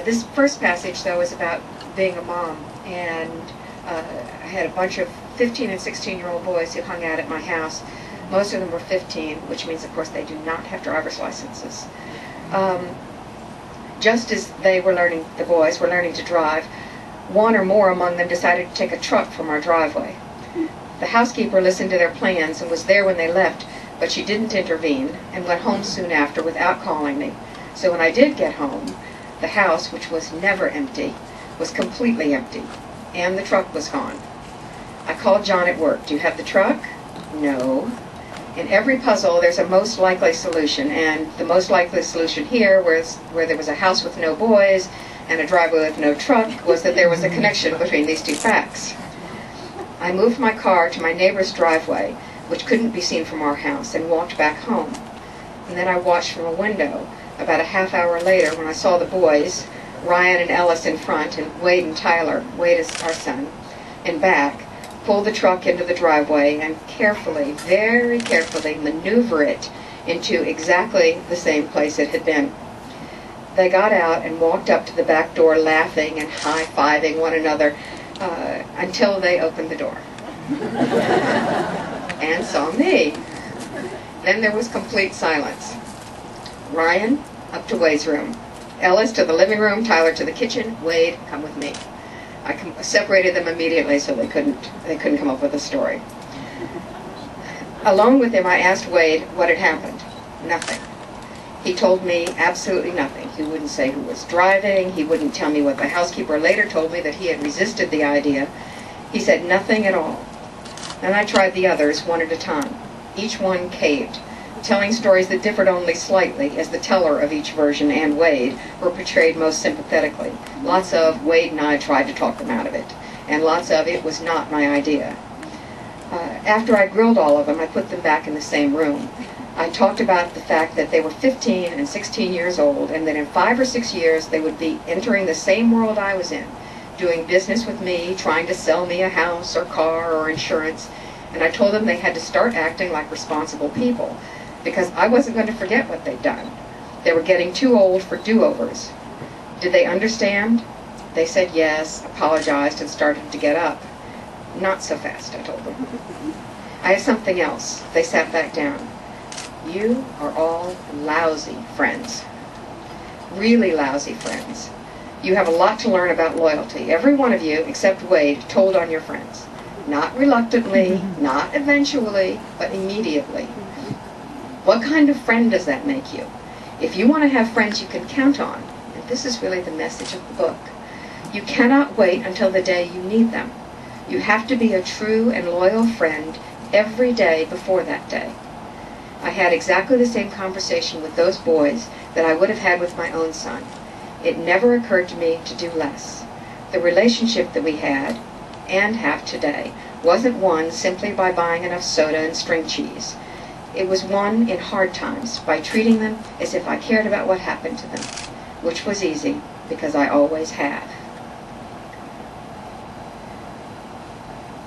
This first passage, though, is about being a mom, and I had a bunch of 15 and 16-year-old boys who hung out at my house. Most of them were 15, which means, of course, they do not have driver's licenses. Just as they were learning, the boys were learning to drive, one or more among them decided to take a truck from our driveway. The housekeeper listened to their plans and was there when they left, but she didn't intervene and went home soon after without calling me. So when I did get home, the house, which was never empty, was completely empty, and the truck was gone. I called John at work. "Do you have the truck?" "No." In every puzzle, there's a most likely solution, and the most likely solution here, where there was a house with no boys and a driveway with no truck, was that there was a connection between these two facts. I moved my car to my neighbor's driveway, which couldn't be seen from our house, and walked back home. And then I watched from a window. About a half hour later, when I saw the boys, Ryan and Ellis in front, and Wade and Tyler, Wade is our son, in back, pull the truck into the driveway and carefully, very carefully, maneuver it into exactly the same place it had been. They got out and walked up to the back door laughing and high-fiving one another until they opened the door and saw me. Then there was complete silence. Ryan, up to Wade's room. Ellis to the living room, Tyler to the kitchen. Wade, come with me. I separated them immediately so they couldn't come up with a story. Alone with him, I asked Wade what had happened. Nothing. He told me absolutely nothing. He wouldn't say who was driving. He wouldn't tell me what the housekeeper later told me, that he had resisted the idea. He said nothing at all. Then I tried the others one at a time. Each one caved, telling stories that differed only slightly, as the teller of each version and Wade were portrayed most sympathetically. Lots of Wade and I tried to talk them out of it, and lots of it was not my idea. After I grilled all of them, I put them back in the same room. I talked about the fact that they were 15 and 16 years old, and that in 5 or 6 years they would be entering the same world I was in, doing business with me, trying to sell me a house or car or insurance, and I told them they had to start acting like responsible people, because I wasn't going to forget what they'd done. They were getting too old for do-overs. Did they understand? They said yes, apologized, and started to get up. Not so fast, I told them. I have something else. They sat back down. You are all lousy friends. Really lousy friends. You have a lot to learn about loyalty. Every one of you, except Wade, told on your friends. Not reluctantly, not eventually, but immediately. What kind of friend does that make you? If you want to have friends you can count on, and this is really the message of the book, you cannot wait until the day you need them. You have to be a true and loyal friend every day before that day. I had exactly the same conversation with those boys that I would have had with my own son. It never occurred to me to do less. The relationship that we had, and have today, wasn't won simply by buying enough soda and string cheese. It was won in hard times by treating them as if I cared about what happened to them, which was easy because I always have.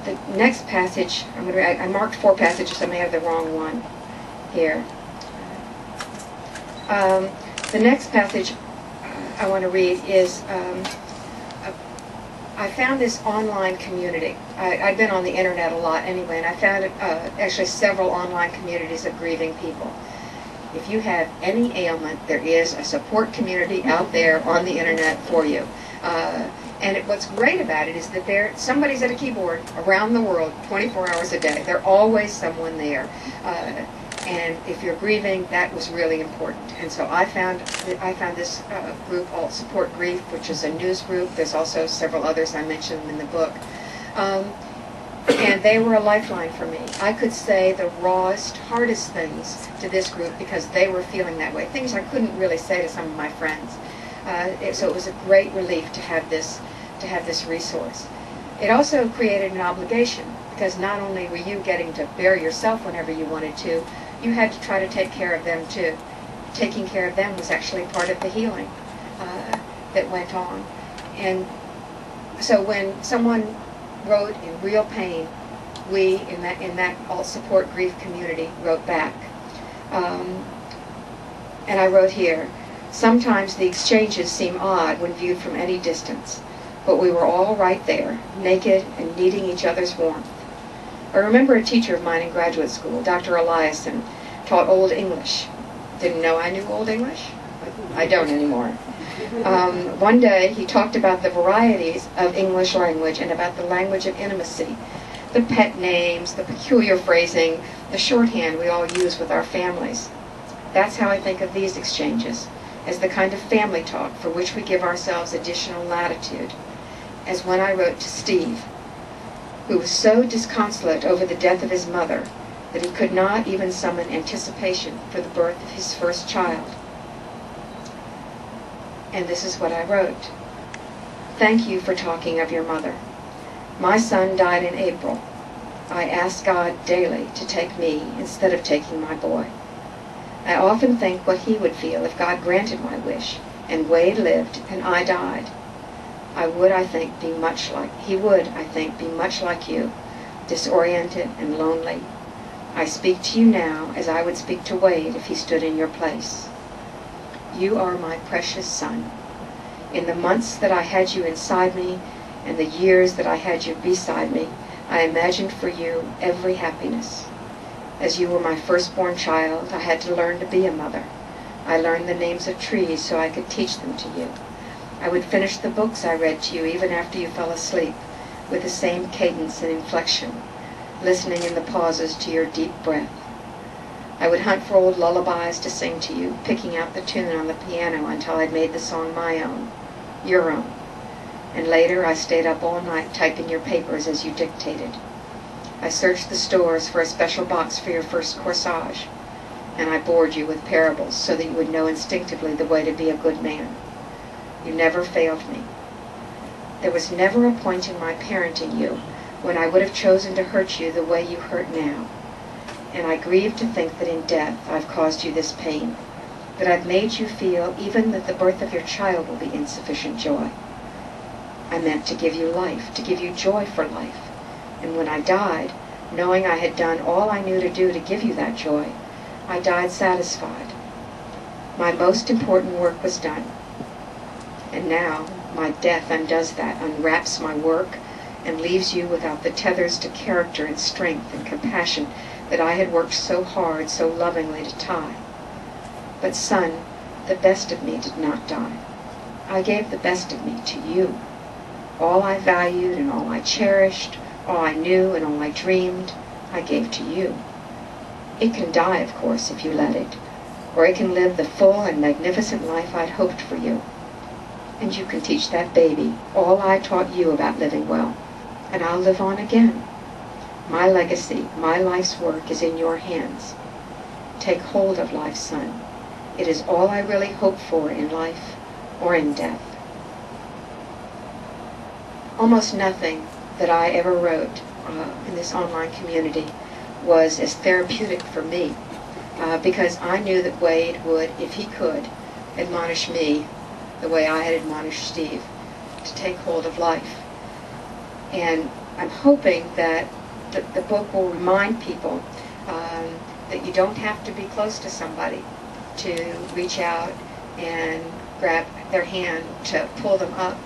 The next passage, I marked 4 passages, I may have the wrong one here. The next passage I want to read is, I found this online community. I'd been on the internet a lot anyway, and I found actually several online communities of grieving people. If you have any ailment, there is a support community out there on the internet for you. And what's great about it is that somebody's at a keyboard around the world 24 hours a day. There's always someone there. And if you're grieving, that was really important. And so I found this group, Alt Support Grief, which is a news group. There's also several others I mentioned in the book. And they were a lifeline for me. I could say the rawest, hardest things to this group because they were feeling that way. Things I couldn't really say to some of my friends. So it was a great relief to have this resource. It also created an obligation, because not only were you getting to bear yourself whenever you wanted to, you had to try to take care of them too. Taking care of them was actually part of the healing that went on. And so when someone wrote in real pain, we in that Alt Support Grief community wrote back. And I wrote here, Sometimes the exchanges seem odd when viewed from any distance, but we were all right there, naked and needing each other's warmth. I remember a teacher of mine in graduate school, Dr. Eliason, taught Old English. Didn't know I knew Old English? I don't anymore. One day he talked about the varieties of English language and about the language of intimacy, the pet names, the peculiar phrasing, the shorthand we all use with our families. That's how I think of these exchanges, as the kind of family talk for which we give ourselves additional latitude, as when I wrote to Steve, who was so disconsolate over the death of his mother that he could not even summon anticipation for the birth of his first child. And this is what I wrote. Thank you for talking of your mother. My son died in April. I ask God daily to take me instead of taking my boy. I often think what he would feel if God granted my wish, and Wade lived and I died. He would, I think, be much like you, disoriented and lonely. I speak to you now as I would speak to Wade if he stood in your place. You are my precious son. In the months that I had you inside me, and the years that I had you beside me, I imagined for you every happiness. As you were my firstborn child, I had to learn to be a mother. I learned the names of trees so I could teach them to you. I would finish the books I read to you even after you fell asleep, with the same cadence and inflection, listening in the pauses to your deep breath. I would hunt for old lullabies to sing to you, picking out the tune on the piano until I'd made the song my own, your own. And later I stayed up all night typing your papers as you dictated. I searched the stores for a special box for your first corsage, and I bored you with parables so that you would know instinctively the way to be a good man. You never failed me. There was never a point in my parenting you when I would have chosen to hurt you the way you hurt now. And I grieve to think that in death I've caused you this pain, that I've made you feel even that the birth of your child will be insufficient joy. I meant to give you life, to give you joy for life. And when I died, knowing I had done all I knew to do to give you that joy, I died satisfied. My most important work was done. And now my death undoes that, unwraps my work, and leaves you without the tethers to character and strength and compassion that I had worked so hard, so lovingly to tie. But son, the best of me did not die. I gave the best of me to you. All I valued and all I cherished, all I knew and all I dreamed, I gave to you. It can die, of course, if you let it, or it can live the full and magnificent life I'd hoped for you. And you can teach that baby all I taught you about living well, and I'll live on again. My legacy, my life's work is in your hands. Take hold of life, son. It is all I really hope for in life or in death. Almost nothing that I ever wrote in this online community was as therapeutic for me because I knew that Wade would, if he could, admonish me the way I had admonished Steve to take hold of life. And I'm hoping that the book will remind people that you don't have to be close to somebody to reach out and grab their hand to pull them up,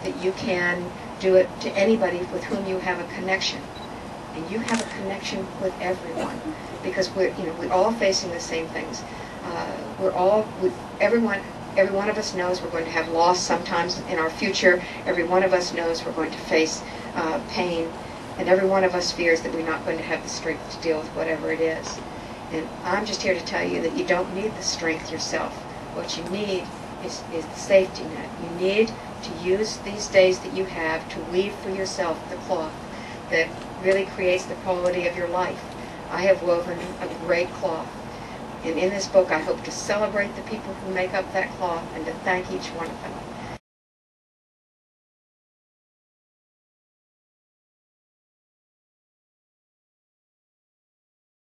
that you can do it to anybody with whom you have a connection. And you have a connection with everyone because we're all facing the same things. Every one of us knows we're going to have loss sometimes in our future. Every one of us knows we're going to face pain. And every one of us fears that we're not going to have the strength to deal with whatever it is. And I'm just here to tell you that you don't need the strength yourself. What you need is the safety net. You need to use these days that you have to weave for yourself the cloth that really creates the quality of your life. I have woven a great cloth. And in this book I hope to celebrate the people who make up that cloth and to thank each one of them.